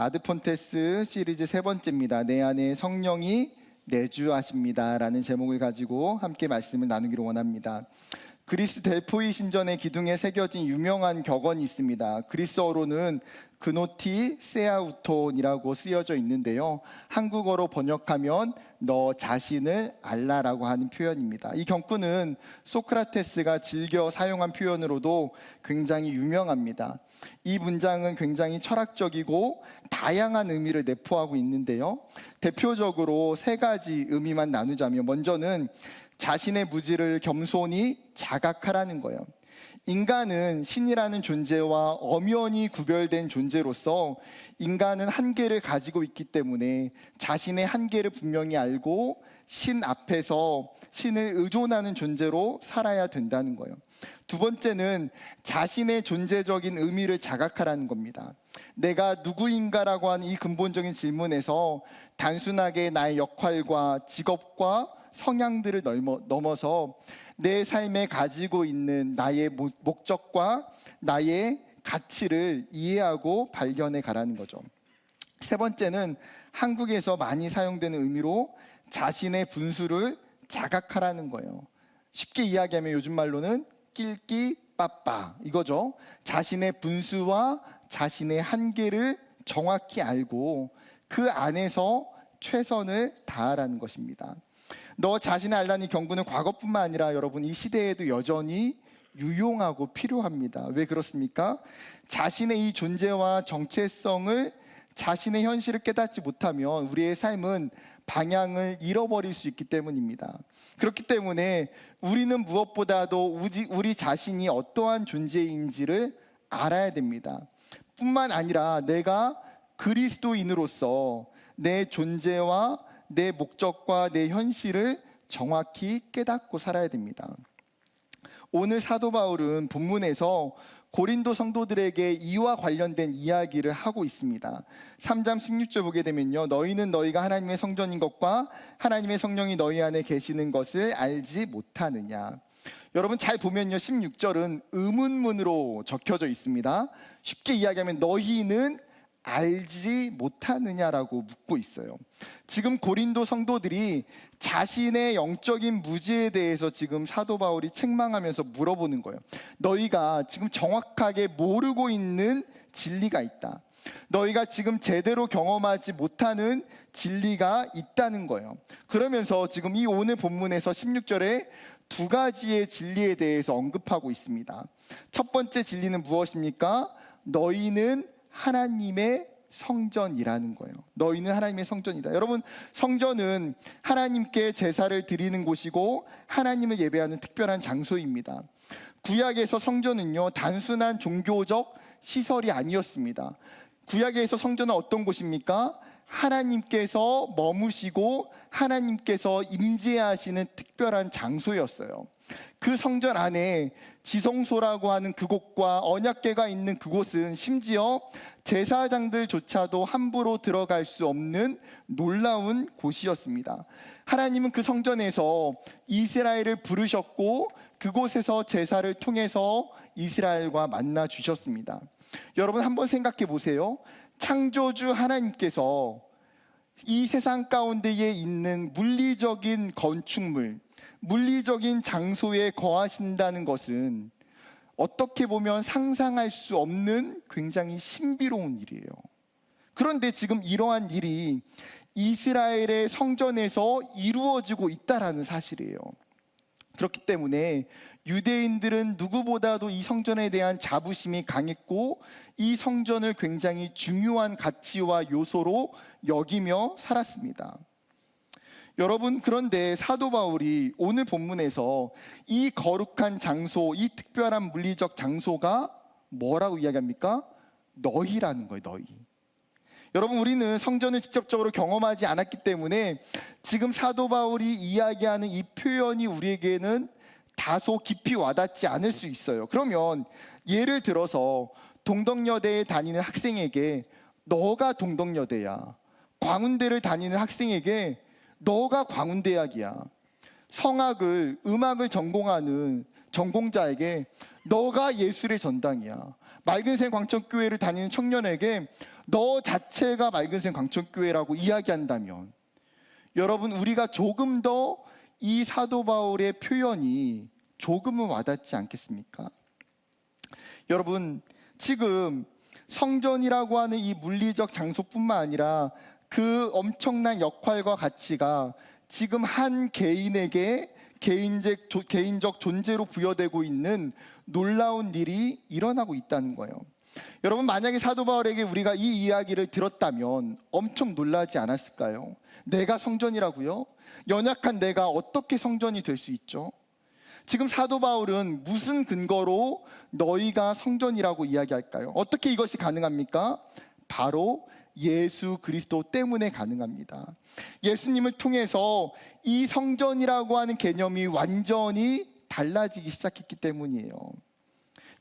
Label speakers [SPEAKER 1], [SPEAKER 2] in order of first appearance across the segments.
[SPEAKER 1] 아드폰테스 시리즈 세 번째입니다. 내 안에 성령이 내주하십니다 라는 제목을 가지고 함께 말씀을 나누기로 원합니다. 그리스 델포이 신전의 기둥에 새겨진 유명한 격언이 있습니다. 그리스어로는 그노티 세아우톤이라고 쓰여져 있는데요, 한국어로 번역하면 너 자신을 알라라고 하는 표현입니다. 이 경구는 소크라테스가 즐겨 사용한 표현으로도 굉장히 유명합니다. 이 문장은 굉장히 철학적이고 다양한 의미를 내포하고 있는데요, 대표적으로 세 가지 의미만 나누자면, 먼저는 자신의 무지를 겸손히 자각하라는 거예요. 인간은 신이라는 존재와 엄연히 구별된 존재로서 인간은 한계를 가지고 있기 때문에 자신의 한계를 분명히 알고 신 앞에서 신을 의존하는 존재로 살아야 된다는 거예요. 두 번째는 자신의 존재적인 의미를 자각하라는 겁니다. 내가 누구인가라고 하는 이 근본적인 질문에서 단순하게 나의 역할과 직업과 성향들을 넘어서 내 삶에 가지고 있는 나의 목적과 나의 가치를 이해하고 발견해 가라는 거죠. 세 번째는 한국에서 많이 사용되는 의미로 자신의 분수를 자각하라는 거예요. 쉽게 이야기하면 요즘 말로는 낄끼 빠빠 이거죠. 자신의 분수와 자신의 한계를 정확히 알고 그 안에서 최선을 다하라는 것입니다. 너 자신을 알라는 경구는 과거뿐만 아니라 여러분 이 시대에도 여전히 유용하고 필요합니다. 왜 그렇습니까? 자신의 이 존재와 정체성을, 자신의 현실을 깨닫지 못하면 우리의 삶은 방향을 잃어버릴 수 있기 때문입니다. 그렇기 때문에 우리는 무엇보다도 우리 자신이 어떠한 존재인지를 알아야 됩니다. 뿐만 아니라 내가 그리스도인으로서 내 존재와 내 목적과 내 현실을 정확히 깨닫고 살아야 됩니다. 오늘 사도 바울은 본문에서 고린도 성도들에게 이와 관련된 이야기를 하고 있습니다. 3장 16절 보게 되면요, 너희는 너희가 하나님의 성전인 것과 하나님의 성령이 너희 안에 계시는 것을 알지 못하느냐. 여러분 잘 보면요, 16절은 의문문으로 적혀져 있습니다. 쉽게 이야기하면 너희는 알지 못하느냐라고 묻고 있어요. 지금 고린도 성도들이 자신의 영적인 무지에 대해서 지금 사도 바울이 책망하면서 물어보는 거예요. 너희가 지금 정확하게 모르고 있는 진리가 있다. 너희가 지금 제대로 경험하지 못하는 진리가 있다는 거예요. 그러면서 지금 이 오늘 본문에서 16절에 두 가지의 진리에 대해서 언급하고 있습니다. 첫 번째 진리는 무엇입니까? 너희는 하나님의 성전이라는 거예요. 너희는 하나님의 성전이다. 여러분, 성전은 하나님께 제사를 드리는 곳이고 하나님을 예배하는 특별한 장소입니다. 구약에서 성전은요, 단순한 종교적 시설이 아니었습니다. 구약에서 성전은 어떤 곳입니까? 하나님께서 머무시고 하나님께서 임재하시는 특별한 장소였어요. 그 성전 안에 지성소라고 하는 그곳과 언약궤가 있는 그곳은 심지어 제사장들조차도 함부로 들어갈 수 없는 놀라운 곳이었습니다. 하나님은 그 성전에서 이스라엘을 부르셨고 그곳에서 제사를 통해서 이스라엘과 만나 주셨습니다. 여러분 한번 생각해 보세요. 창조주 하나님께서 이 세상 가운데에 있는 물리적인 건축물, 물리적인 장소에 거하신다는 것은 어떻게 보면 상상할 수 없는 굉장히 신비로운 일이에요. 그런데 지금 이러한 일이 이스라엘의 성전에서 이루어지고 있다라는 사실이에요. 그렇기 때문에 유대인들은 누구보다도 이 성전에 대한 자부심이 강했고 이 성전을 굉장히 중요한 가치와 요소로 여기며 살았습니다. 여러분, 그런데 사도 바울이 오늘 본문에서 이 거룩한 장소, 이 특별한 물리적 장소가 뭐라고 이야기합니까? 너희라는 거예요. 너희. 여러분, 우리는 성전을 직접적으로 경험하지 않았기 때문에 지금 사도 바울이 이야기하는 이 표현이 우리에게는 다소 깊이 와닿지 않을 수 있어요. 그러면 예를 들어서 동덕여대에 다니는 학생에게 너가 동덕여대야, 광운대를 다니는 학생에게 너가 광운대학이야, 음악을 전공하는 전공자에게 너가 예술의 전당이야, 맑은샘 광천교회를 다니는 청년에게 너 자체가 맑은샘 광천교회라고 이야기한다면, 여러분, 우리가 조금 더 이 사도 바울의 표현이 조금은 와닿지 않겠습니까? 여러분, 지금 성전이라고 하는 이 물리적 장소뿐만 아니라 그 엄청난 역할과 가치가 지금 한 개인에게 개인적 존재로 부여되고 있는 놀라운 일이 일어나고 있다는 거예요. 여러분, 만약에 사도 바울에게 우리가 이 이야기를 들었다면 엄청 놀라지 않았을까요? 내가 성전이라고요? 연약한 내가 어떻게 성전이 될 수 있죠? 지금 사도 바울은 무슨 근거로 너희가 성전이라고 이야기할까요? 어떻게 이것이 가능합니까? 바로 예수 그리스도 때문에 가능합니다. 예수님을 통해서 이 성전이라고 하는 개념이 완전히 달라지기 시작했기 때문이에요.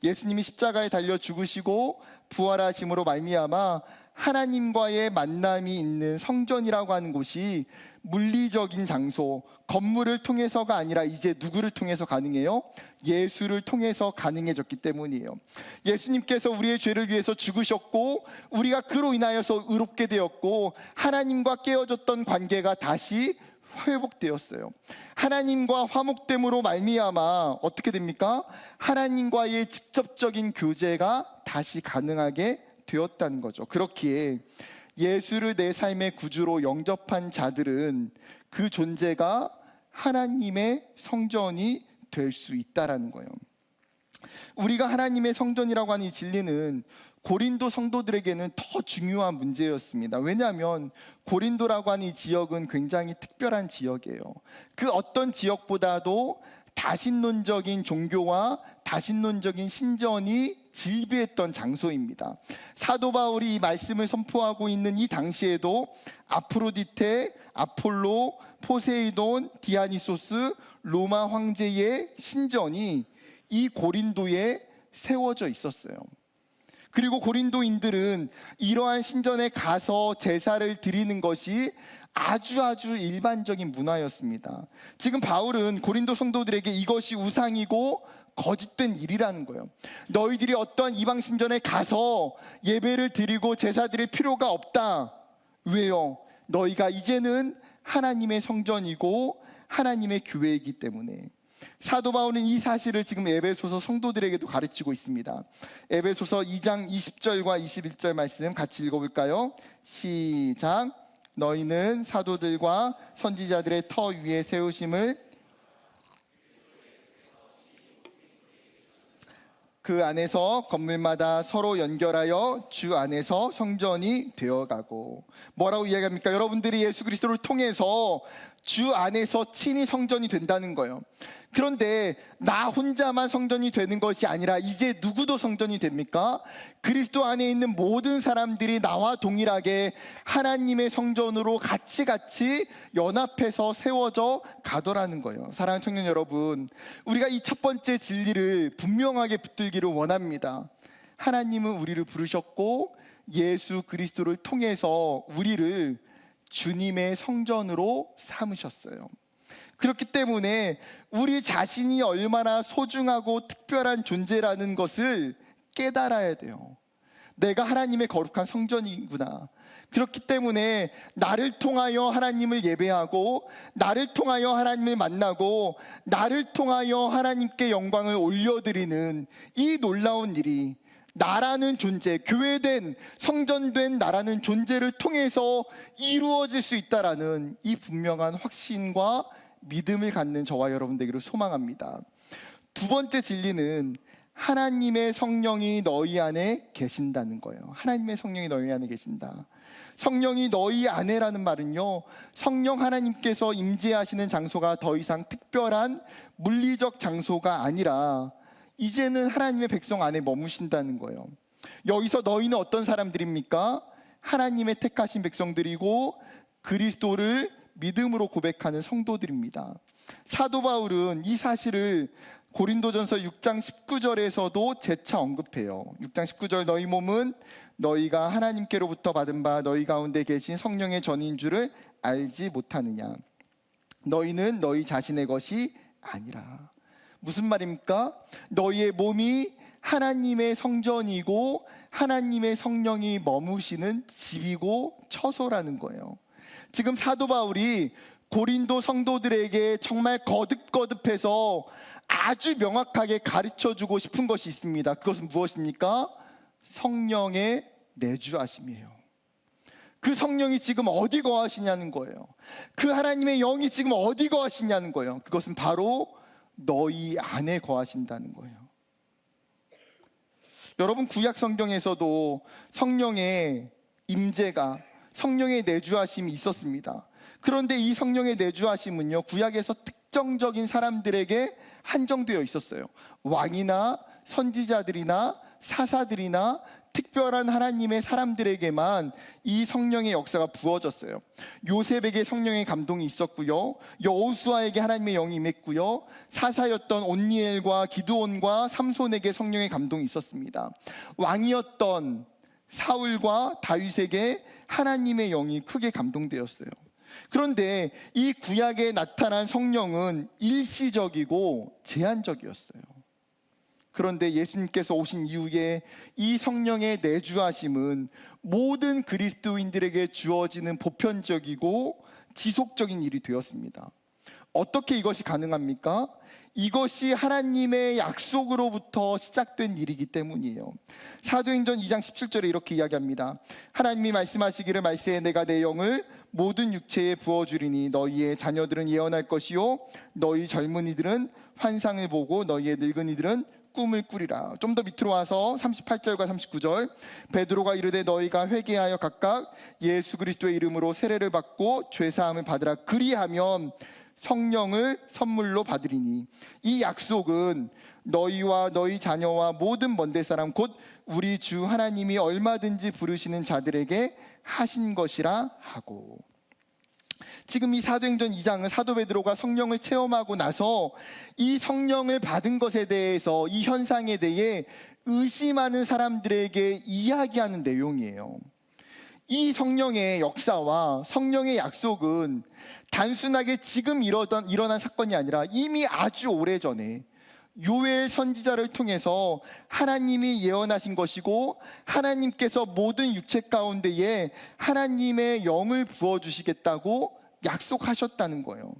[SPEAKER 1] 예수님이 십자가에 달려 죽으시고 부활하심으로 말미암아 하나님과의 만남이 있는 성전이라고 하는 곳이 물리적인 장소, 건물을 통해서가 아니라 이제 누구를 통해서 가능해요? 예수를 통해서 가능해졌기 때문이에요. 예수님께서 우리의 죄를 위해서 죽으셨고 우리가 그로 인하여서 의롭게 되었고 하나님과 깨어졌던 관계가 다시 회복되었어요. 하나님과 화목됨으로 말미암아 어떻게 됩니까? 하나님과의 직접적인 교제가 다시 가능하게 되었다는 거죠. 그렇기에 예수를 내 삶의 구주로 영접한 자들은 그 존재가 하나님의 성전이 될 수 있다라는 거예요. 우리가 하나님의 성전이라고 하는 이 진리는 고린도 성도들에게는 더 중요한 문제였습니다. 왜냐하면 고린도라고 하는 이 지역은 굉장히 특별한 지역이에요. 그 어떤 지역보다도 다신론적인 종교와 다신론적인 신전이 질비했던 장소입니다. 사도 바울이 이 말씀을 선포하고 있는 이 당시에도 아프로디테, 아폴로, 포세이돈, 디아니소스, 로마 황제의 신전이 이 고린도에 세워져 있었어요. 그리고 고린도인들은 이러한 신전에 가서 제사를 드리는 것이 아주 일반적인 문화였습니다. 지금 바울은 고린도 성도들에게 이것이 우상이고 거짓된 일이라는 거예요. 너희들이 어떤 이방 신전에 가서 예배를 드리고 제사 드릴 필요가 없다. 왜요? 너희가 이제는 하나님의 성전이고 하나님의 교회이기 때문에. 사도 바울은 이 사실을 지금 에베소서 성도들에게도 가르치고 있습니다. 에베소서 2장 20절과 21절 말씀 같이 읽어볼까요? 시작. 너희는 사도들과 선지자들의 터 위에 세우심을 그 안에서 건물마다 서로 연결하여 주 안에서 성전이 되어가고. 뭐라고 이야기합니까? 여러분들이 예수 그리스도를 통해서 주 안에서 친히 성전이 된다는 거예요. 그런데 나 혼자만 성전이 되는 것이 아니라 이제 누구도 성전이 됩니까? 그리스도 안에 있는 모든 사람들이 나와 동일하게 하나님의 성전으로 같이 연합해서 세워져 가더라는 거예요. 사랑하는 청년 여러분, 우리가 이 첫 번째 진리를 분명하게 붙들기를 원합니다. 하나님은 우리를 부르셨고 예수 그리스도를 통해서 우리를 주님의 성전으로 삼으셨어요. 그렇기 때문에 우리 자신이 얼마나 소중하고 특별한 존재라는 것을 깨달아야 돼요. 내가 하나님의 거룩한 성전이구나. 그렇기 때문에 나를 통하여 하나님을 예배하고 나를 통하여 하나님을 만나고 나를 통하여 하나님께 영광을 올려드리는 이 놀라운 일이 나라는 존재, 교회된 성전된 나라는 존재를 통해서 이루어질 수 있다라는 이 분명한 확신과 믿음을 갖는 저와 여러분 되기를 소망합니다. 두 번째 진리는 하나님의 성령이 너희 안에 계신다는 거예요. 하나님의 성령이 너희 안에 계신다. 성령이 너희 안에라는 말은요, 성령 하나님께서 임재하시는 장소가 더 이상 특별한 물리적 장소가 아니라 이제는 하나님의 백성 안에 머무신다는 거예요. 여기서 너희는 어떤 사람들입니까? 하나님의 택하신 백성들이고 그리스도를 믿음으로 고백하는 성도들입니다. 사도 바울은 이 사실을 고린도전서 6장 19절에서도 재차 언급해요. 6장 19절, 너희 몸은 너희가 하나님께로부터 받은 바 너희 가운데 계신 성령의 전인 줄을 알지 못하느냐. 너희는 너희 자신의 것이 아니라. 무슨 말입니까? 너희의 몸이 하나님의 성전이고 하나님의 성령이 머무시는 집이고 처소라는 거예요. 지금 사도 바울이 고린도 성도들에게 정말 거듭거듭해서 아주 명확하게 가르쳐주고 싶은 것이 있습니다. 그것은 무엇입니까? 성령의 내주하심이에요. 그 성령이 지금 어디 거하시냐는 거예요. 그 하나님의 영이 지금 어디 거하시냐는 거예요. 그것은 바로 너희 안에 거하신다는 거예요. 여러분, 구약 성경에서도 성령의 임재가, 성령의 내주하심이 있었습니다. 그런데 이 성령의 내주하심은요, 구약에서 특정적인 사람들에게 한정되어 있었어요. 왕이나 선지자들이나 사사들이나 특별한 하나님의 사람들에게만 이 성령의 역사가 부어졌어요. 요셉에게 성령의 감동이 있었고요, 여호수아에게 하나님의 영이 임했고요, 사사였던 온니엘과 기드온과 삼손에게 성령의 감동이 있었습니다. 왕이었던 사울과 다윗에게 하나님의 영이 크게 감동되었어요. 그런데 이 구약에 나타난 성령은 일시적이고 제한적이었어요. 그런데 예수님께서 오신 이후에 이 성령의 내주하심은 모든 그리스도인들에게 주어지는 보편적이고 지속적인 일이 되었습니다. 어떻게 이것이 가능합니까? 이것이 하나님의 약속으로부터 시작된 일이기 때문이에요. 사도행전 2장 17절에 이렇게 이야기합니다. 하나님이 말씀하시기를 말세에 내가 내 영을 모든 육체에 부어주리니 너희의 자녀들은 예언할 것이요 너희 젊은이들은 환상을 보고 너희의 늙은이들은 꿈을 꾸리라. 좀 더 밑으로 와서 38절과 39절, 베드로가 이르되 너희가 회개하여 각각 예수 그리스도의 이름으로 세례를 받고 죄사함을 받으라. 그리하면 성령을 선물로 받으리니. 이 약속은 너희와 너희 자녀와 모든 먼데 사람 곧 우리 주 하나님이 얼마든지 부르시는 자들에게 하신 것이라 하고. 지금 이 사도행전 2장은 사도 베드로가 성령을 체험하고 나서 이 성령을 받은 것에 대해서, 이 현상에 대해 의심하는 사람들에게 이야기하는 내용이에요. 이 성령의 역사와 성령의 약속은 단순하게 지금 일어난 사건이 아니라 이미 아주 오래전에 요엘 선지자를 통해서 하나님이 예언하신 것이고, 하나님께서 모든 육체 가운데에 하나님의 영을 부어주시겠다고 약속하셨다는 거예요.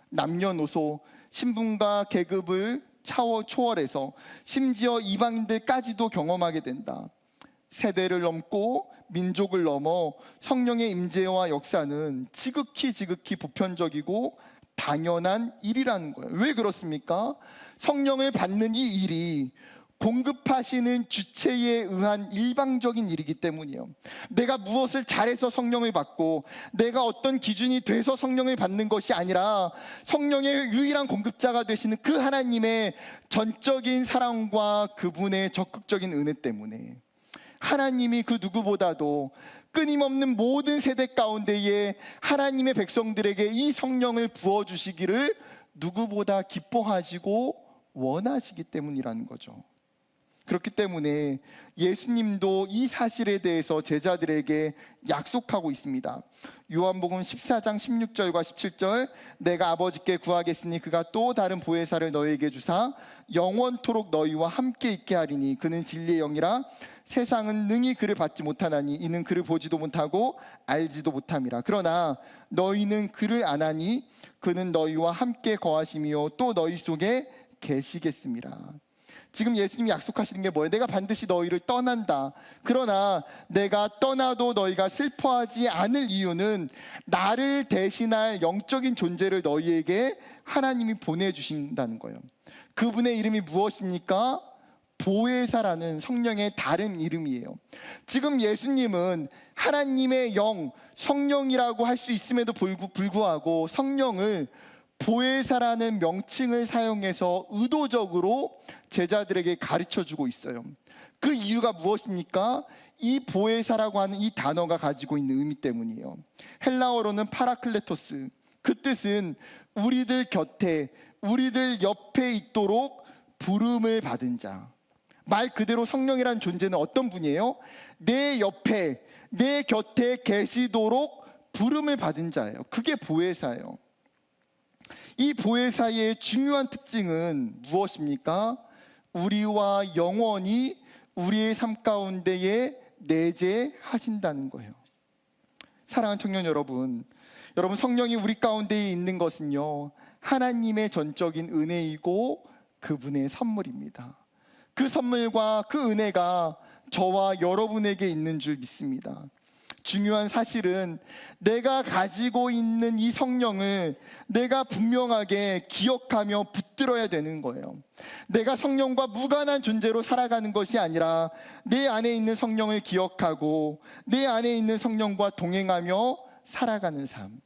[SPEAKER 1] 남녀노소, 신분과 계급을 초월해서 심지어 이방인들까지도 경험하게 된다. 세대를 넘고 민족을 넘어 성령의 임재와 역사는 지극히 보편적이고 당연한 일이라는 거예요. 왜 그렇습니까? 성령을 받는 이 일이 공급하시는 주체에 의한 일방적인 일이기 때문이에요. 내가 무엇을 잘해서 성령을 받고 내가 어떤 기준이 돼서 성령을 받는 것이 아니라 성령의 유일한 공급자가 되시는 그 하나님의 전적인 사랑과 그분의 적극적인 은혜 때문에 하나님이 그 누구보다도 끊임없는 모든 세대 가운데에 하나님의 백성들에게 이 성령을 부어주시기를 누구보다 기뻐하시고 원하시기 때문이라는 거죠. 그렇기 때문에 예수님도 이 사실에 대해서 제자들에게 약속하고 있습니다. 요한복음 14장 16절과 17절, 내가 아버지께 구하겠으니 그가 또 다른 보혜사를 너희에게 주사 영원토록 너희와 함께 있게 하리니 그는 진리의 영이라. 세상은 능히 그를 받지 못하나니 이는 그를 보지도 못하고 알지도 못함이라. 그러나 너희는 그를 아나니 그는 너희와 함께 거하심이요 또 너희 속에 계시겠습니다. 지금 예수님이 약속하시는 게 뭐예요? 내가 반드시 너희를 떠난다. 그러나 내가 떠나도 너희가 슬퍼하지 않을 이유는 나를 대신할 영적인 존재를 너희에게 하나님이 보내주신다는 거예요. 그분의 이름이 무엇입니까? 보혜사라는 성령의 다른 이름이에요. 지금 예수님은 하나님의 영, 성령이라고 할 수 있음에도 불구하고 성령을 보혜사라는 명칭을 사용해서 의도적으로 제자들에게 가르쳐주고 있어요. 그 이유가 무엇입니까? 이 보혜사라고 하는 이 단어가 가지고 있는 의미 때문이에요. 헬라어로는 파라클레토스, 그 뜻은 우리들 곁에, 우리들 옆에 있도록 부름을 받은 자. 말 그대로 성령이라는 존재는 어떤 분이에요? 내 옆에, 내 곁에 계시도록 부름을 받은 자예요. 그게 보혜사예요. 이 보혜사의 중요한 특징은 무엇입니까? 우리와 영원히 우리의 삶 가운데에 내재하신다는 거예요. 사랑하는 청년 여러분, 성령이 우리 가운데에 있는 것은요, 하나님의 전적인 은혜이고 그분의 선물입니다. 그 선물과 그 은혜가 저와 여러분에게 있는 줄 믿습니다. 중요한 사실은 내가 가지고 있는 이 성령을 내가 분명하게 기억하며 붙들어야 되는 거예요. 내가 성령과 무관한 존재로 살아가는 것이 아니라 내 안에 있는 성령을 기억하고 내 안에 있는 성령과 동행하며 살아가는 삶.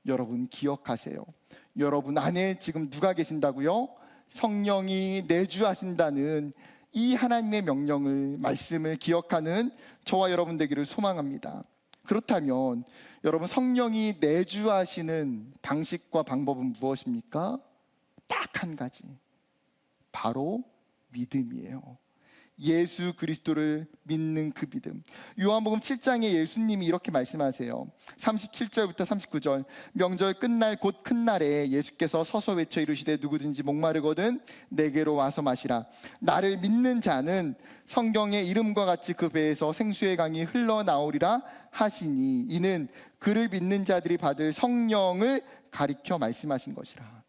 [SPEAKER 1] 여러분 기억하세요. 여러분 안에 지금 누가 계신다고요? 성령이 내주하신다는 이 하나님의 명령을, 말씀을 기억하는 저와 여러분 되기를 소망합니다. 그렇다면 여러분, 성령이 내주하시는 방식과 방법은 무엇입니까? 딱 한 가지, 바로 믿음이에요. 예수 그리스도를 믿는 그 믿음. 요한복음 7장에 예수님이 이렇게 말씀하세요. 37절부터 39절. 명절 끝날 곧 큰 날에 예수께서 서서 외쳐 이르시되 누구든지 목마르거든 내게로 와서 마시라. 나를 믿는 자는 성경의 이름과 같이 그 배에서 생수의 강이 흘러나오리라 하시니 이는 그를 믿는 자들이 받을 성령을 가리켜 말씀하신 것이라.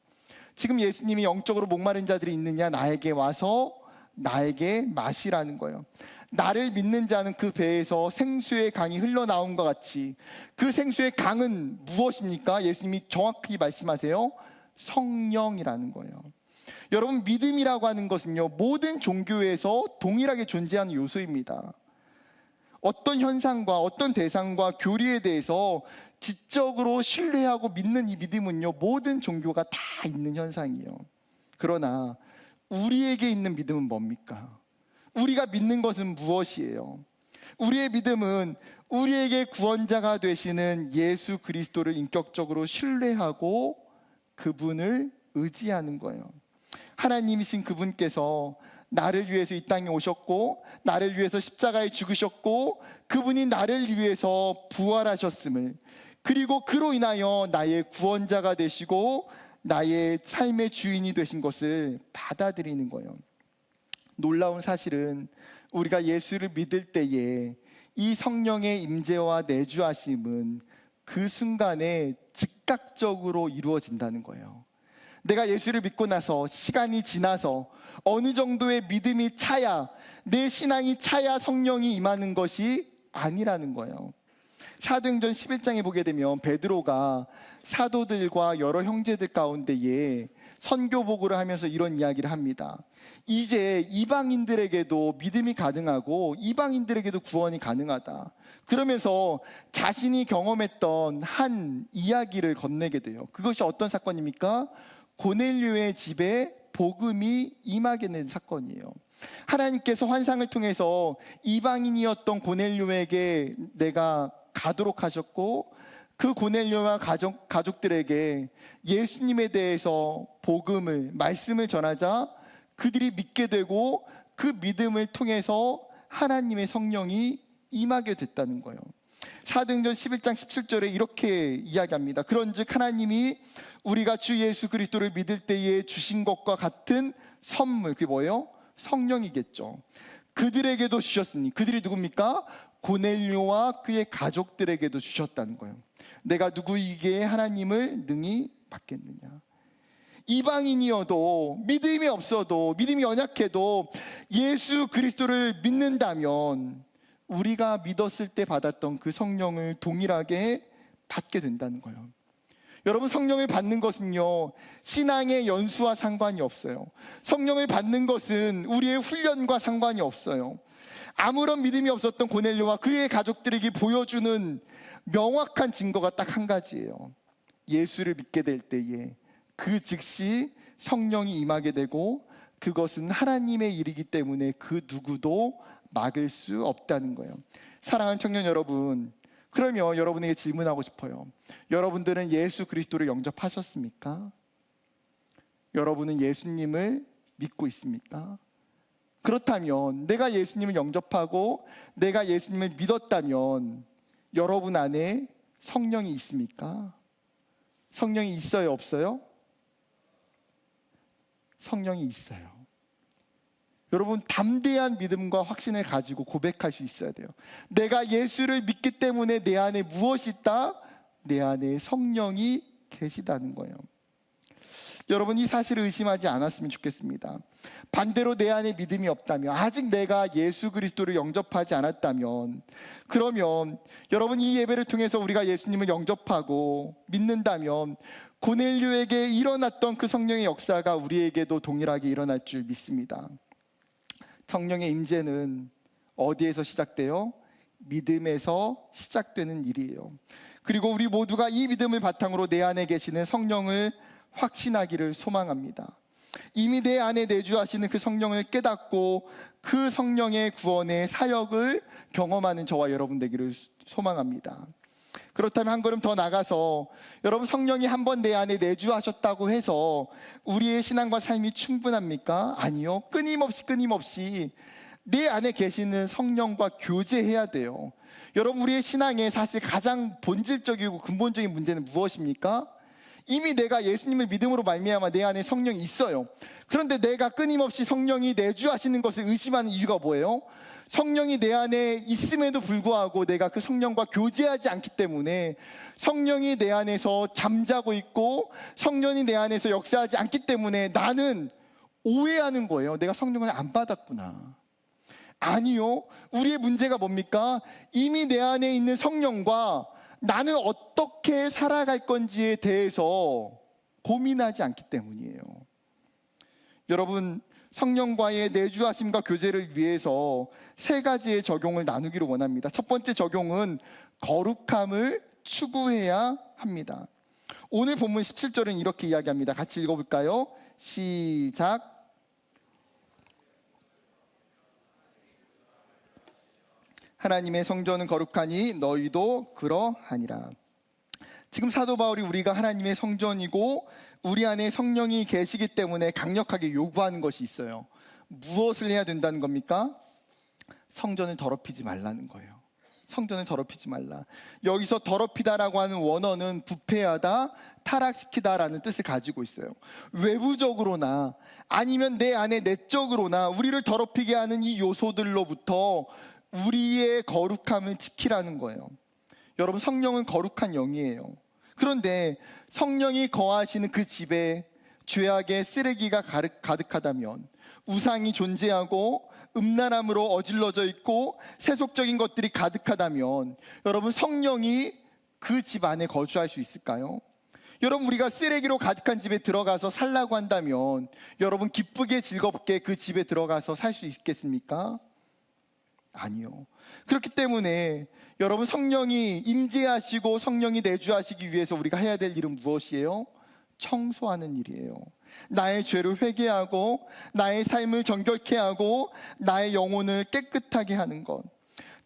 [SPEAKER 1] 지금 예수님이 영적으로 목마른 자들이 있느냐, 나에게 와서 나에게 마시라는 거예요. 나를 믿는 자는 그 배에서 생수의 강이 흘러나온 것 같이, 그 생수의 강은 무엇입니까? 예수님이 정확히 말씀하세요. 성령이라는 거예요. 여러분, 믿음이라고 하는 것은요, 모든 종교에서 동일하게 존재하는 요소입니다. 어떤 현상과 어떤 대상과 교리에 대해서 지적으로 신뢰하고 믿는 이 믿음은요, 모든 종교가 다 있는 현상이에요. 그러나 우리에게 있는 믿음은 뭡니까? 우리가 믿는 것은 무엇이에요? 우리의 믿음은 우리에게 구원자가 되시는 예수 그리스도를 인격적으로 신뢰하고 그분을 의지하는 거예요. 하나님이신 그분께서 나를 위해서 이 땅에 오셨고, 나를 위해서 십자가에 죽으셨고, 그분이 나를 위해서 부활하셨음을, 그리고 그로 인하여 나의 구원자가 되시고 나의 삶의 주인이 되신 것을 받아들이는 거예요. 놀라운 사실은 우리가 예수를 믿을 때에 이 성령의 임재와 내주하심은 그 순간에 즉각적으로 이루어진다는 거예요. 내가 예수를 믿고 나서 시간이 지나서 어느 정도의 믿음이 차야, 내 신앙이 차야 성령이 임하는 것이 아니라는 거예요. 사도행전 11장에 보게 되면 베드로가 사도들과 여러 형제들 가운데에 선교 보고를 하면서 이런 이야기를 합니다. 이제 이방인들에게도 믿음이 가능하고 이방인들에게도 구원이 가능하다. 그러면서 자신이 경험했던 한 이야기를 건네게 돼요. 그것이 어떤 사건입니까? 고넬료의 집에 복음이 임하게 된 사건이에요. 하나님께서 환상을 통해서 이방인이었던 고넬료에게 내가 가도록 하셨고, 그 고넬료와 가족들에게 예수님에 대해서 복음을, 말씀을 전하자 그들이 믿게 되고, 그 믿음을 통해서 하나님의 성령이 임하게 됐다는 거예요. 사도행전 11장 17절에 이렇게 이야기합니다. 그런즉 하나님이 우리가 주 예수 그리스도를 믿을 때에 주신 것과 같은 선물, 그게 뭐예요? 성령이겠죠. 그들에게도 주셨으니, 그들이 누굽니까? 고넬료와 그의 가족들에게도 주셨다는 거예요. 내가 누구에게 하나님을 능히 받겠느냐? 이방인이어도, 믿음이 없어도, 믿음이 연약해도 예수 그리스도를 믿는다면 우리가 믿었을 때 받았던 그 성령을 동일하게 받게 된다는 거예요. 여러분, 성령을 받는 것은요, 신앙의 연수와 상관이 없어요. 성령을 받는 것은 우리의 훈련과 상관이 없어요. 아무런 믿음이 없었던 고넬료와 그의 가족들에게 보여주는 명확한 증거가 딱 한 가지예요. 예수를 믿게 될 때에 그 즉시 성령이 임하게 되고, 그것은 하나님의 일이기 때문에 그 누구도 막을 수 없다는 거예요. 사랑하는 청년 여러분, 그러면 여러분에게 질문하고 싶어요. 여러분들은 예수 그리스도를 영접하셨습니까? 여러분은 예수님을 믿고 있습니까? 그렇다면, 내가 예수님을 영접하고 내가 예수님을 믿었다면 여러분 안에 성령이 있습니까? 성령이 있어요, 없어요? 성령이 있어요. 여러분, 담대한 믿음과 확신을 가지고 고백할 수 있어야 돼요. 내가 예수를 믿기 때문에 내 안에 무엇이 있다? 내 안에 성령이 계시다는 거예요. 여러분, 이 사실을 의심하지 않았으면 좋겠습니다. 반대로 내 안에 믿음이 없다면, 아직 내가 예수 그리스도를 영접하지 않았다면, 그러면 여러분, 이 예배를 통해서 우리가 예수님을 영접하고 믿는다면 고넬료에게 일어났던 그 성령의 역사가 우리에게도 동일하게 일어날 줄 믿습니다. 성령의 임재는 어디에서 시작돼요? 믿음에서 시작되는 일이에요. 그리고 우리 모두가 이 믿음을 바탕으로 내 안에 계시는 성령을 확신하기를 소망합니다. 이미 내 안에 내주하시는 그 성령을 깨닫고 그 성령의 구원의 사역을 경험하는 저와 여러분 되기를 소망합니다. 그렇다면 한 걸음 더 나가서, 여러분, 성령이 한번 내 안에 내주하셨다고 해서 우리의 신앙과 삶이 충분합니까? 아니요. 끊임없이 내 안에 계시는 성령과 교제해야 돼요. 여러분, 우리의 신앙에 사실 가장 본질적이고 근본적인 문제는 무엇입니까? 이미 내가 예수님을 믿음으로 말미암아 내 안에 성령이 있어요. 그런데 내가 끊임없이 성령이 내주하시는 것을 의심하는 이유가 뭐예요? 성령이 내 안에 있음에도 불구하고 내가 그 성령과 교제하지 않기 때문에, 성령이 내 안에서 잠자고 있고 성령이 내 안에서 역사하지 않기 때문에 나는 오해하는 거예요. 내가 성령을 안 받았구나. 아니요. 우리의 문제가 뭡니까? 이미 내 안에 있는 성령과 나는 어떻게 살아갈 건지에 대해서 고민하지 않기 때문이에요. 여러분, 성령과의 내주하심과 교제를 위해서 세 가지의 적용을 나누기를 원합니다. 첫 번째 적용은 거룩함을 추구해야 합니다. 오늘 본문 17절은 이렇게 이야기합니다. 같이 읽어볼까요? 시작. 하나님의 성전은 거룩하니 너희도 그러하니라. 지금 사도 바울이 우리가 하나님의 성전이고 우리 안에 성령이 계시기 때문에 강력하게 요구하는 것이 있어요. 무엇을 해야 된다는 겁니까? 성전을 더럽히지 말라는 거예요. 성전을 더럽히지 말라. 여기서 더럽히다라고 하는 원어는 부패하다, 타락시키다라는 뜻을 가지고 있어요. 외부적으로나 아니면 내 안에 내적으로나 우리를 더럽히게 하는 이 요소들로부터 우리의 거룩함을 지키라는 거예요. 여러분, 성령은 거룩한 영이에요. 그런데 성령이 거하시는 그 집에 죄악의 쓰레기가 가득하다면, 우상이 존재하고 음란함으로 어질러져 있고 세속적인 것들이 가득하다면, 여러분, 성령이 그 집 안에 거주할 수 있을까요? 여러분, 우리가 쓰레기로 가득한 집에 들어가서 살라고 한다면 여러분, 기쁘게 즐겁게 그 집에 들어가서 살 수 있겠습니까? 아니요. 그렇기 때문에 여러분, 성령이 임재하시고 성령이 내주하시기 위해서 우리가 해야 될 일은 무엇이에요? 청소하는 일이에요. 나의 죄를 회개하고 나의 삶을 정결케 하고 나의 영혼을 깨끗하게 하는 것.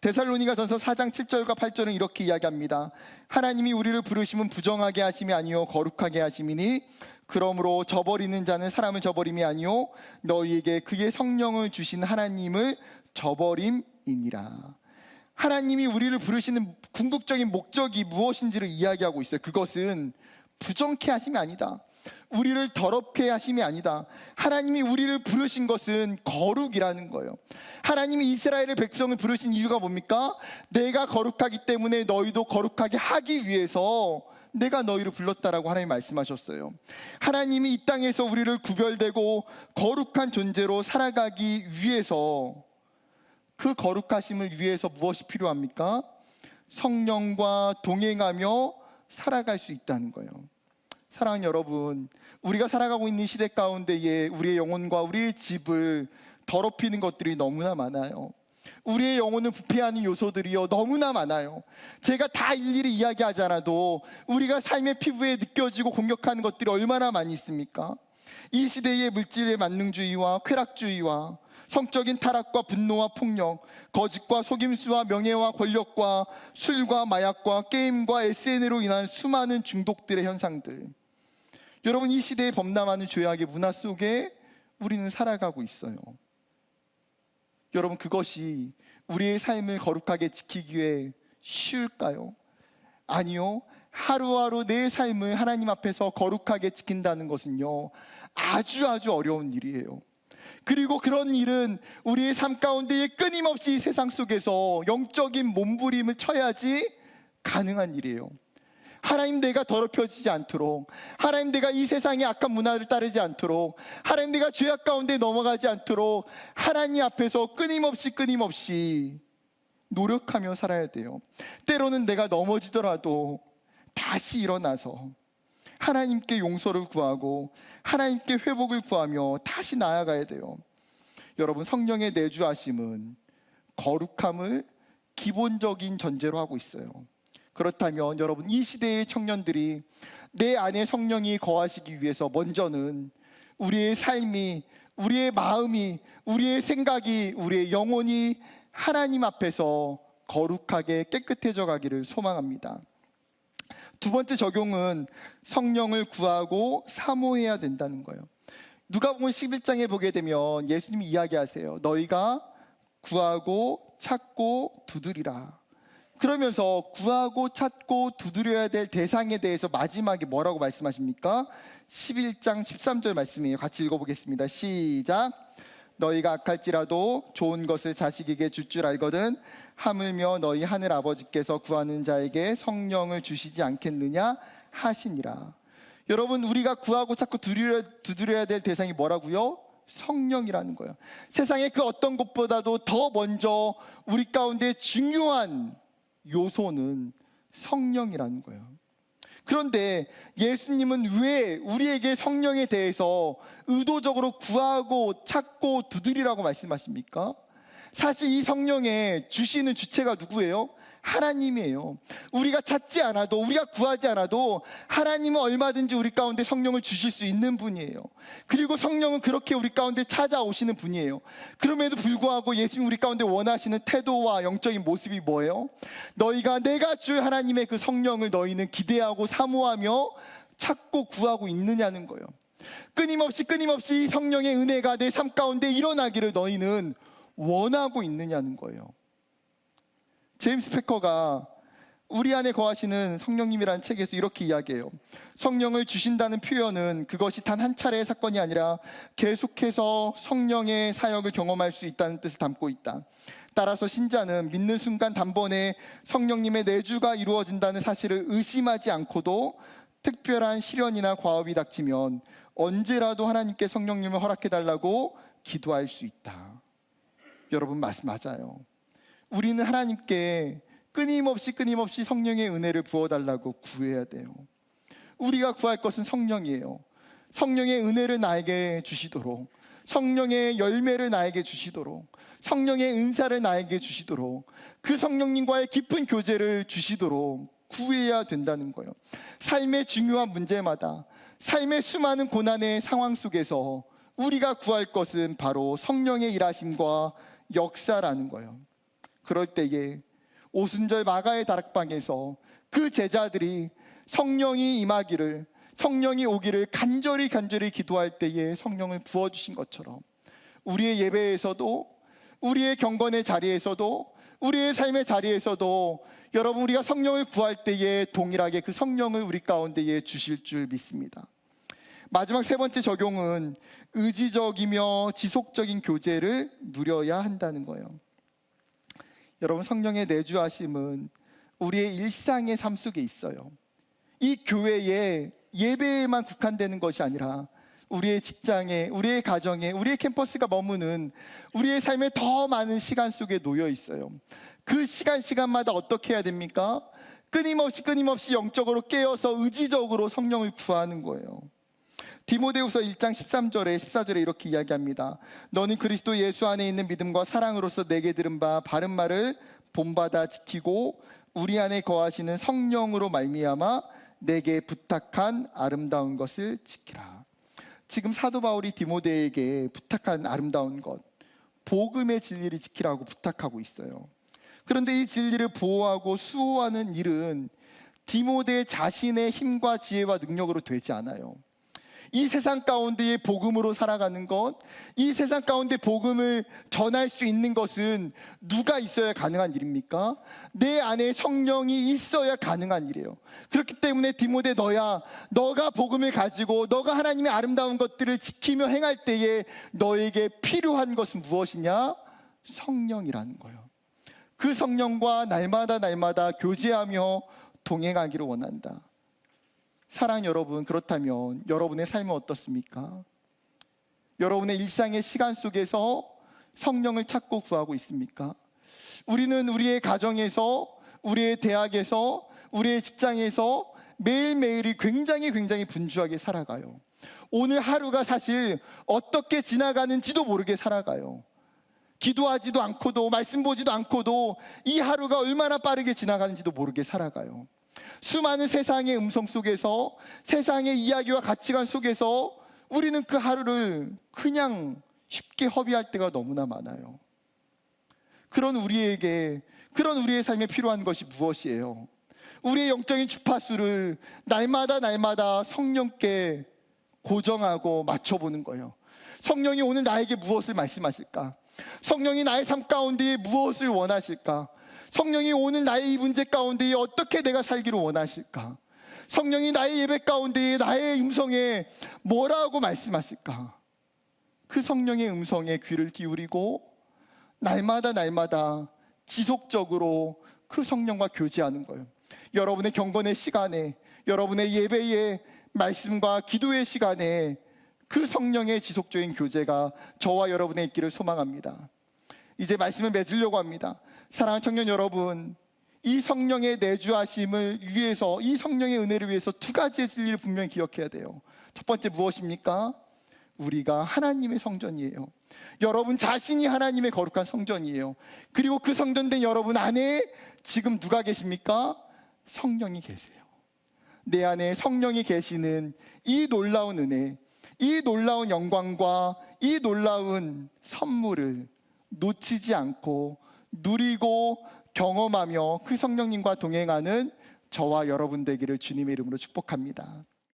[SPEAKER 1] 데살로니가전서 4장 7절과 8절은 이렇게 이야기합니다. 하나님이 우리를 부르심은 부정하게 하심이 아니요 거룩하게 하심이니 그러므로 저버리는 자는 사람을 저버림이 아니요 너희에게 그의 성령을 주신 하나님을 저버림이니라. 하나님이 우리를 부르시는 궁극적인 목적이 무엇인지를 이야기하고 있어요. 그것은 부정케 하심이 아니다. 우리를 더럽게 하심이 아니다. 하나님이 우리를 부르신 것은 거룩이라는 거예요. 하나님이 이스라엘의 백성을 부르신 이유가 뭡니까? 내가 거룩하기 때문에 너희도 거룩하게 하기 위해서 내가 너희를 불렀다라고 하나님 말씀하셨어요. 하나님이 이 땅에서 우리를 구별되고 거룩한 존재로 살아가기 위해서, 그 거룩하심을 위해서 무엇이 필요합니까? 성령과 동행하며 살아갈 수 있다는 거예요. 사랑하는 여러분, 우리가 살아가고 있는 시대 가운데에 우리의 영혼과 우리의 집을 더럽히는 것들이 너무나 많아요. 우리의 영혼을 부패하는 요소들이요 너무나 많아요. 제가 다 일일이 이야기하지 않아도 우리가 삶의 피부에 느껴지고 공격하는 것들이 얼마나 많이 있습니까? 이 시대의 물질의 만능주의와 쾌락주의와 성적인 타락과 분노와 폭력, 거짓과 속임수와 명예와 권력과 술과 마약과 게임과 SNS로 인한 수많은 중독들의 현상들. 여러분, 이 시대에 범람하는 죄악의 문화 속에 우리는 살아가고 있어요. 여러분, 그것이 우리의 삶을 거룩하게 지키기 위해 쉬울까요? 아니요. 하루하루 내 삶을 하나님 앞에서 거룩하게 지킨다는 것은요 아주 어려운 일이에요. 그리고 그런 일은 우리의 삶 가운데에 끊임없이 세상 속에서 영적인 몸부림을 쳐야지 가능한 일이에요. 하나님, 내가 더럽혀지지 않도록, 하나님, 내가 이 세상의 악한 문화를 따르지 않도록, 하나님, 내가 죄악 가운데 넘어가지 않도록 하나님 앞에서 끊임없이 노력하며 살아야 돼요. 때로는 내가 넘어지더라도 다시 일어나서 하나님께 용서를 구하고 하나님께 회복을 구하며 다시 나아가야 돼요. 여러분, 성령의 내주하심은 거룩함을 기본적인 전제로 하고 있어요. 그렇다면 여러분, 이 시대의 청년들이 내 안에 성령이 거하시기 위해서 먼저는 우리의 삶이, 우리의 마음이, 우리의 생각이, 우리의 영혼이 하나님 앞에서 거룩하게 깨끗해져 가기를 소망합니다. 두 번째 적용은 성령을 구하고 사모해야 된다는 거예요. 누가복음 11장에 보게 되면 예수님이 이야기하세요. 너희가 구하고 찾고 두드리라. 그러면서 구하고 찾고 두드려야 될 대상에 대해서 마지막에 뭐라고 말씀하십니까? 11장 13절 말씀이에요. 같이 읽어보겠습니다. 시작. 너희가 악할지라도 좋은 것을 자식에게 줄 줄 알거든 하물며 너희 하늘 아버지께서 구하는 자에게 성령을 주시지 않겠느냐 하시니라. 여러분, 우리가 구하고 찾고 두드려야 될 대상이 뭐라고요? 성령이라는 거예요. 세상의 그 어떤 것보다도 더 먼저 우리 가운데 중요한 요소는 성령이라는 거예요. 그런데 예수님은 왜 우리에게 성령에 대해서 의도적으로 구하고 찾고 두드리라고 말씀하십니까? 사실 이 성령에 주시는 주체가 누구예요? 하나님이에요. 우리가 찾지 않아도, 우리가 구하지 않아도 하나님은 얼마든지 우리 가운데 성령을 주실 수 있는 분이에요. 그리고 성령은 그렇게 우리 가운데 찾아오시는 분이에요. 그럼에도 불구하고 예수님 우리 가운데 원하시는 태도와 영적인 모습이 뭐예요? 너희가 내가 줄 하나님의 그 성령을 너희는 기대하고 사모하며 찾고 구하고 있느냐는 거예요. 끊임없이 이 성령의 은혜가 내 삶 가운데 일어나기를 너희는 원하고 있느냐는 거예요. 제임스 패커가 우리 안에 거하시는 성령님이라는 책에서 이렇게 이야기해요. 성령을 주신다는 표현은 그것이 단 한 차례의 사건이 아니라 계속해서 성령의 사역을 경험할 수 있다는 뜻을 담고 있다. 따라서 신자는 믿는 순간 단번에 성령님의 내주가 이루어진다는 사실을 의심하지 않고도 특별한 시련이나 과업이 닥치면 언제라도 하나님께 성령님을 허락해달라고 기도할 수 있다. 여러분, 말씀 맞아요. 우리는 하나님께 끊임없이 성령의 은혜를 부어달라고 구해야 돼요. 우리가 구할 것은 성령이에요. 성령의 은혜를 나에게 주시도록, 성령의 열매를 나에게 주시도록, 성령의 은사를 나에게 주시도록, 그 성령님과의 깊은 교제를 주시도록 구해야 된다는 거예요. 삶의 중요한 문제마다, 삶의 수많은 고난의 상황 속에서 우리가 구할 것은 바로 성령의 일하심과 역사라는 거예요. 그럴 때에 오순절 마가의 다락방에서 그 제자들이 성령이 임하기를, 성령이 오기를 간절히 기도할 때에 성령을 부어주신 것처럼 우리의 예배에서도, 우리의 경건의 자리에서도, 우리의 삶의 자리에서도 여러분, 우리가 성령을 구할 때에 동일하게 그 성령을 우리 가운데에 주실 줄 믿습니다. 마지막 세 번째 적용은 의지적이며 지속적인 교제를 누려야 한다는 거예요. 여러분, 성령의 내주하심은 우리의 일상의 삶 속에 있어요. 이 교회에 예배에만 국한되는 것이 아니라 우리의 직장에, 우리의 가정에, 우리의 캠퍼스가 머무는 우리의 삶에 더 많은 시간 속에 놓여 있어요. 그 시간마다 어떻게 해야 됩니까? 끊임없이 영적으로 깨어서 의지적으로 성령을 구하는 거예요. 디모데후서 1장 13절에 14절에 이렇게 이야기합니다. 너는 그리스도 예수 안에 있는 믿음과 사랑으로서 내게 들은 바 바른 말을 본받아 지키고 우리 안에 거하시는 성령으로 말미암아 내게 부탁한 아름다운 것을 지키라. 지금 사도 바울이 디모데에게 부탁한 아름다운 것, 복음의 진리를 지키라고 부탁하고 있어요. 그런데 이 진리를 보호하고 수호하는 일은 디모데 자신의 힘과 지혜와 능력으로 되지 않아요. 이 세상 가운데의 복음으로 살아가는 것, 이 세상 가운데 복음을 전할 수 있는 것은 누가 있어야 가능한 일입니까? 내 안에 성령이 있어야 가능한 일이에요. 그렇기 때문에 디모데 너가 복음을 가지고 너가 하나님의 아름다운 것들을 지키며 행할 때에 너에게 필요한 것은 무엇이냐? 성령이라는 거예요. 그 성령과 날마다 교제하며 동행하기를 원한다. 사랑 여러분, 그렇다면 여러분의 삶은 어떻습니까? 여러분의 일상의 시간 속에서 성령을 찾고 구하고 있습니까? 우리는 우리의 가정에서, 우리의 대학에서, 우리의 직장에서 매일매일이 굉장히 분주하게 살아가요. 오늘 하루가 사실 어떻게 지나가는지도 모르게 살아가요. 기도하지도 않고도, 말씀 보지도 않고도 이 하루가 얼마나 빠르게 지나가는지도 모르게 살아가요. 수많은 세상의 음성 속에서, 세상의 이야기와 가치관 속에서 우리는 그 하루를 그냥 쉽게 허비할 때가 너무나 많아요. 그런 우리의 삶에 필요한 것이 무엇이에요? 우리의 영적인 주파수를 날마다 성령께 고정하고 맞춰보는 거예요. 성령이 오늘 나에게 무엇을 말씀하실까? 성령이 나의 삶 가운데 무엇을 원하실까? 성령이 오늘 나의 이 문제 가운데 어떻게 내가 살기를 원하실까? 성령이 나의 예배 가운데 나의 음성에 뭐라고 말씀하실까? 그 성령의 음성에 귀를 기울이고 날마다 지속적으로 그 성령과 교제하는 거예요. 여러분의 경건의 시간에, 여러분의 예배의 말씀과 기도의 시간에 그 성령의 지속적인 교제가 저와 여러분의 있기를 소망합니다. 이제 말씀을 맺으려고 합니다. 사랑하는 청년 여러분, 이 성령의 내주하심을 위해서, 이 성령의 은혜를 위해서 두 가지의 진리를 분명히 기억해야 돼요. 첫 번째 무엇입니까? 우리가 하나님의 성전이에요. 여러분 자신이 하나님의 거룩한 성전이에요. 그리고 그 성전된 여러분 안에 지금 누가 계십니까? 성령이 계세요. 내 안에 성령이 계시는 이 놀라운 은혜, 이 놀라운 영광과 이 놀라운 선물을 놓치지 않고 누리고 경험하며 그 성령님과 동행하는 저와 여러분 되기를 주님의 이름으로 축복합니다.